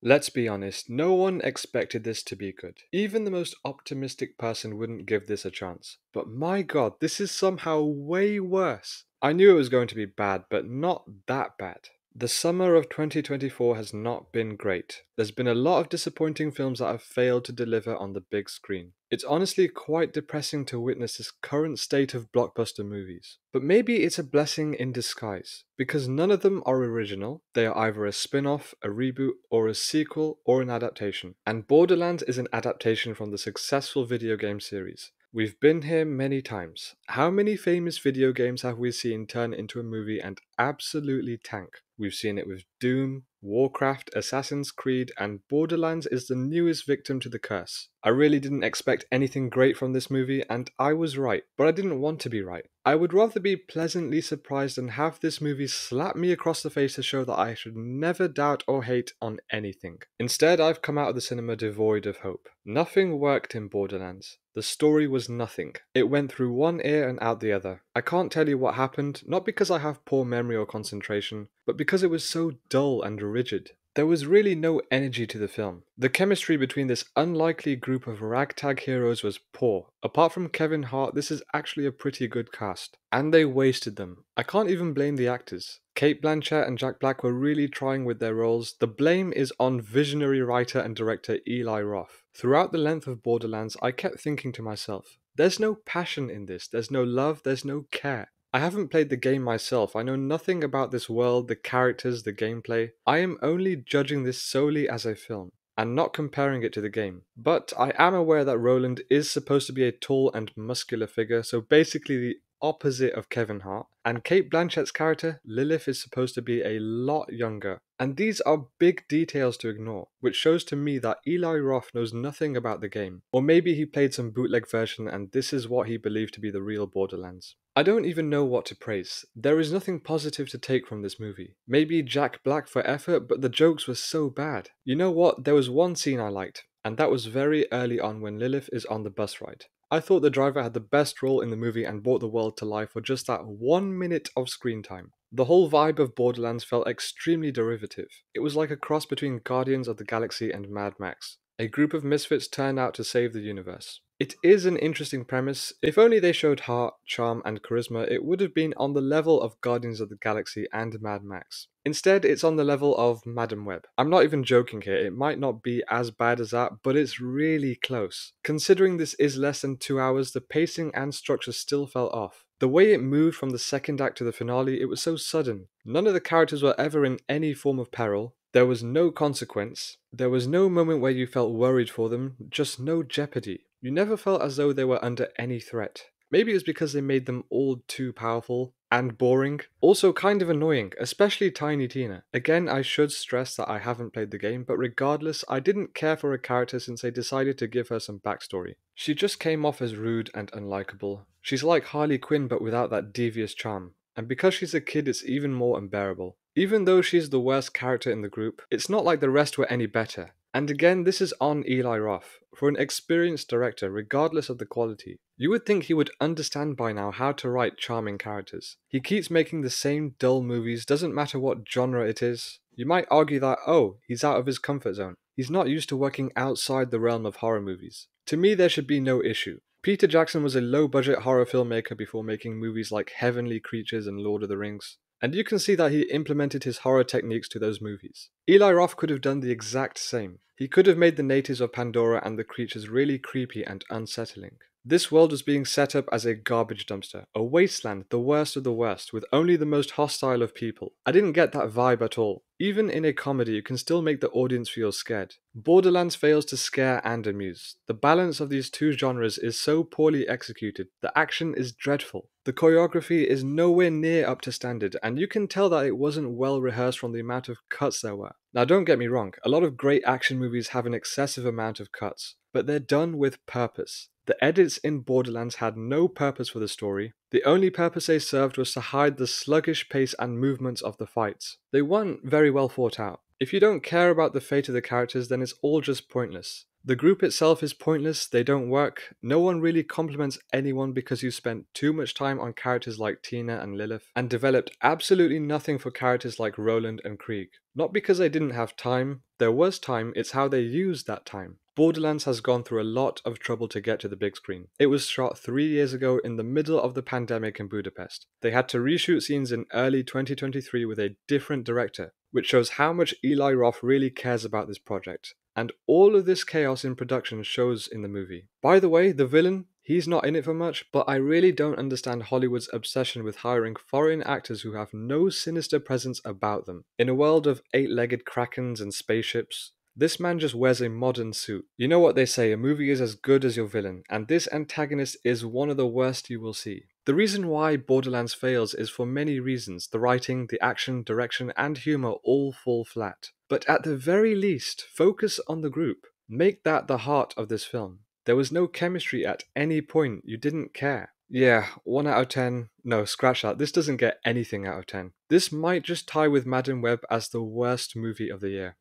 Let's be honest, no one expected this to be good. Even the most optimistic person wouldn't give this a chance. But my god, this is somehow way worse. I knew it was going to be bad, but not that bad. The summer of 2024 has not been great. There's been a lot of disappointing films that have failed to deliver on the big screen. It's honestly quite depressing to witness this current state of blockbuster movies. But maybe it's a blessing in disguise, because none of them are original. They are either a spin-off, a reboot, or a sequel, or an adaptation. And Borderlands is an adaptation from the successful video game series. We've been here many times. How many famous video games have we seen turn into a movie and absolutely tank? We've seen it with Doom, Warcraft, Assassin's Creed, and Borderlands is the newest victim to the curse. I really didn't expect anything great from this movie, and I was right, but I didn't want to be right. I would rather be pleasantly surprised and have this movie slap me across the face to show that I should never doubt or hate on anything. Instead, I've come out of the cinema devoid of hope. Nothing worked in Borderlands. The story was nothing. It went through one ear and out the other. I can't tell you what happened, not because I have poor memory or concentration, but because it was so dull and rigid. There was really no energy to the film. The chemistry between this unlikely group of ragtag heroes was poor. Apart from Kevin Hart, this is actually a pretty good cast. And they wasted them. I can't even blame the actors. Kate Blanchett and Jack Black were really trying with their roles. The blame is on visionary writer and director Eli Roth. Throughout the length of Borderlands, I kept thinking to myself, there's no passion in this, there's no love, there's no care. I haven't played the game myself, I know nothing about this world, the characters, the gameplay. I am only judging this solely as a film, and not comparing it to the game. But I am aware that Roland is supposed to be a tall and muscular figure, so basically the opposite of Kevin Hart, and Kate Blanchett's character, Lilith, is supposed to be a lot younger. And these are big details to ignore, which shows to me that Eli Roth knows nothing about the game. Or maybe he played some bootleg version and this is what he believed to be the real Borderlands. I don't even know what to praise. There is nothing positive to take from this movie. Maybe Jack Black for effort, but the jokes were so bad. You know what? There was one scene I liked, and that was very early on when Lilith is on the bus ride. I thought the driver had the best role in the movie and brought the world to life for just that 1 minute of screen time. The whole vibe of Borderlands felt extremely derivative. It was like a cross between Guardians of the Galaxy and Mad Max. A group of misfits turned out to save the universe. It is an interesting premise. If only they showed heart, charm, and charisma, it would have been on the level of Guardians of the Galaxy and Mad Max. Instead, it's on the level of Madam Web. I'm not even joking here, it might not be as bad as that, but it's really close. Considering this is less than 2 hours, the pacing and structure still felt off. The way it moved from the second act to the finale, it was so sudden. None of the characters were ever in any form of peril. There was no consequence. There was no moment where you felt worried for them, just no jeopardy. You never felt as though they were under any threat. Maybe it was because they made them all too powerful and boring. Also kind of annoying, especially Tiny Tina. Again, I should stress that I haven't played the game, but regardless, I didn't care for her character since they decided to give her some backstory. She just came off as rude and unlikable. She's like Harley Quinn but without that devious charm. And because she's a kid, it's even more unbearable. Even though she's the worst character in the group, it's not like the rest were any better. And again, this is on Eli Roth. For an experienced director, regardless of the quality, you would think he would understand by now how to write charming characters. He keeps making the same dull movies, doesn't matter what genre it is. You might argue that, oh, he's out of his comfort zone. He's not used to working outside the realm of horror movies. To me, there should be no issue. Peter Jackson was a low-budget horror filmmaker before making movies like Heavenly Creatures and Lord of the Rings. And you can see that he implemented his horror techniques to those movies. Eli Roth could have done the exact same. He could have made the natives of Pandora and the creatures really creepy and unsettling. This world was being set up as a garbage dumpster, a wasteland, the worst of the worst, with only the most hostile of people. I didn't get that vibe at all. Even in a comedy, you can still make the audience feel scared. Borderlands fails to scare and amuse. The balance of these two genres is so poorly executed. The action is dreadful. The choreography is nowhere near up to standard, and you can tell that it wasn't well rehearsed from the amount of cuts there were. Now don't get me wrong, a lot of great action movies have an excessive amount of cuts, but they're done with purpose. The edits in Borderlands had no purpose for the story. The only purpose they served was to hide the sluggish pace and movements of the fights. They weren't very well thought out. If you don't care about the fate of the characters, then it's all just pointless. The group itself is pointless, they don't work, no one really compliments anyone because you spent too much time on characters like Tina and Lilith, and developed absolutely nothing for characters like Roland and Krieg. Not because they didn't have time, there was time, it's how they used that time. Borderlands has gone through a lot of trouble to get to the big screen. It was shot 3 years ago in the middle of the pandemic in Budapest. They had to reshoot scenes in early 2023 with a different director, which shows how much Eli Roth really cares about this project. And all of this chaos in production shows in the movie. By the way, the villain, he's not in it for much, but I really don't understand Hollywood's obsession with hiring foreign actors who have no sinister presence about them. In a world of 8-legged krakens and spaceships, this man just wears a modern suit. You know what they say, a movie is as good as your villain, and this antagonist is one of the worst you will see. The reason why Borderlands fails is for many reasons. The writing, the action, direction, and humor all fall flat. But at the very least, focus on the group. Make that the heart of this film. There was no chemistry at any point, you didn't care. Yeah, 1 out of 10. No, scratch that, this doesn't get anything out of 10. This might just tie with Madden Web as the worst movie of the year.